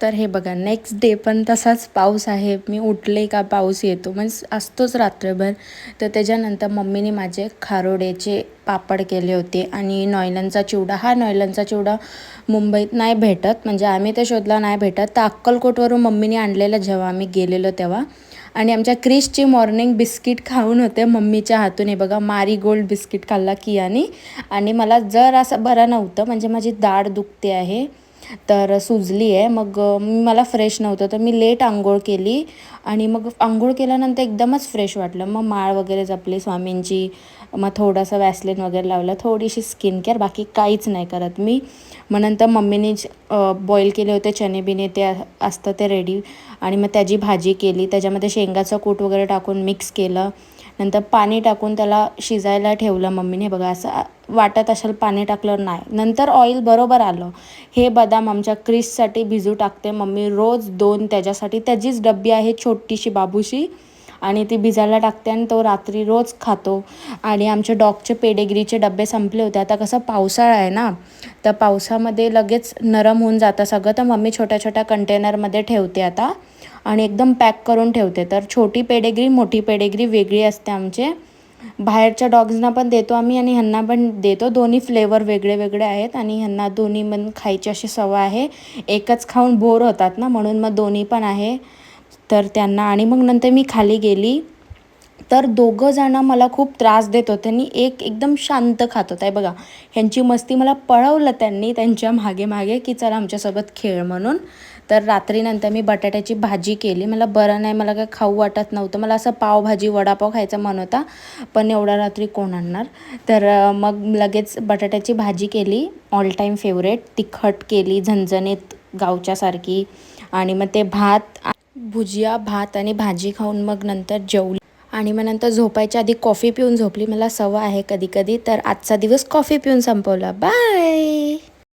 तर हे बघा नेक्स्ट डे पण तसाच पाऊस आहे. मी उठले का पाऊस येतो म्हणजे असतोच रात्रभर. तर त्याच्यानंतर मम्मीने माझे खारोड्याचे पापड केले होते आणि नॉयलनचा चिवडा. हा नॉयलनचा चिवडा मुंबईत नाही भेटत, म्हणजे आम्ही ते शोधला नाही भेटत. तर अक्कलकोटवरून मम्मीने आणलेलं जेव्हा आम्ही गेलेलो तेव्हा. आणि आमच्या क्रिसची मॉर्निंग बिस्किट खाऊन होते मम्मीच्या हातून. हे बघा मारी गोल्ड बिस्किट खाल्ला कियानी. आणि मला जर असं बरं नव्हतं, म्हणजे माझी दाढ दुखते आहे तर सुजली आहे. मग मला फ्रेश नव्हतं तर मी लेट आंघोळ केली आणि मग आंघोळ केल्यानंतर एकदमच फ्रेश वाटलं. मग माळ वगैरे जपली स्वामींची, मग थोडंसं वॅसलिन वगैरे लावलं, थोडीशी स्किन केअर, बाकी काहीच नाही करत मी. मग नंतर मम्मीने बॉईल केले होते चणे बिने, ते असतं ते रेडी. आणि मग त्याची भाजी केली, त्याच्यामध्ये शेंगाचं कूट वगैरे टाकून मिक्स केलं. नंतर पाणी टाकून त्याला शिजायला ठेवलं मम्मीने. बघा असं वाटत असेल पाणी टाकलं, नाही. नंतर ऑइल बरोबर आलं. हे बदाम आमच्या क्रिससाठी भिजू टाकते मम्मी रोज 2 त्याच्यासाठी. त्याचीच डब्बी आहे छोटीशी बाबूशी, आणि ती भिजायला टाकते आणि तो रात्री रोज खातो. आणि आमचे डॉगचे पेडेग्रीचे डबे संपले होते. आता कसं पावसाळा आहे ना, तर पावसामध्ये लगेच नरम होऊन जातं सगळं. तर मम्मी छोट्या छोट्या कंटेनरमध्ये ठेवते आता आणि एकदम पॅक करून ठेवते. तर छोटी पेडेग्री मोठी पेडेग्री वेगळी असते आमचे. बाहेरच्या डॉग्सना पण देतो आम्ही आणि ह्यांना पण देतो. दोन्ही फ्लेवर वेगळे वेगळे आहेत आणि ह्यांना दोन्ही पण खायची अशी सवय आहे. एकच खाऊन बोर होतात ना, म्हणून मग दोन्ही पण आहे तर त्यांना. आणि मग नंतर मी खाली गेली तर दोघं जणं मला खूप त्रास देत होते आणि एक एकदम शांत खात होता आहे. बघा ह्यांची मस्ती, मला पळवलं त्यांनी त्यांच्या मागे मागे की चला आमच्यासोबत खेळ म्हणून. तर रात्रीनंतर मी बटाट्याची भाजी केली. मला बरं नाही, मला काय खाऊ वाटत नव्हतं. मला असं पावभाजी वडापाव खायचा मन होता, पण एवढ्या रात्री कोण आणणार. तर मग लगेच बटाट्याची भाजी केली, ऑल टाईम फेवरेट. तिखट केली झणझणीत गावच्यासारखी. आणि मग ते भात, भुजिया, भात आणि भाजी खाऊन मग नंतर जेवली. आणि मग नंतर झोपायच्या आधी कॉफी पिऊन झोपली. मला सवय आहे कधी कधी, तर आजचा दिवस कॉफी पिऊन संपवला. बाय.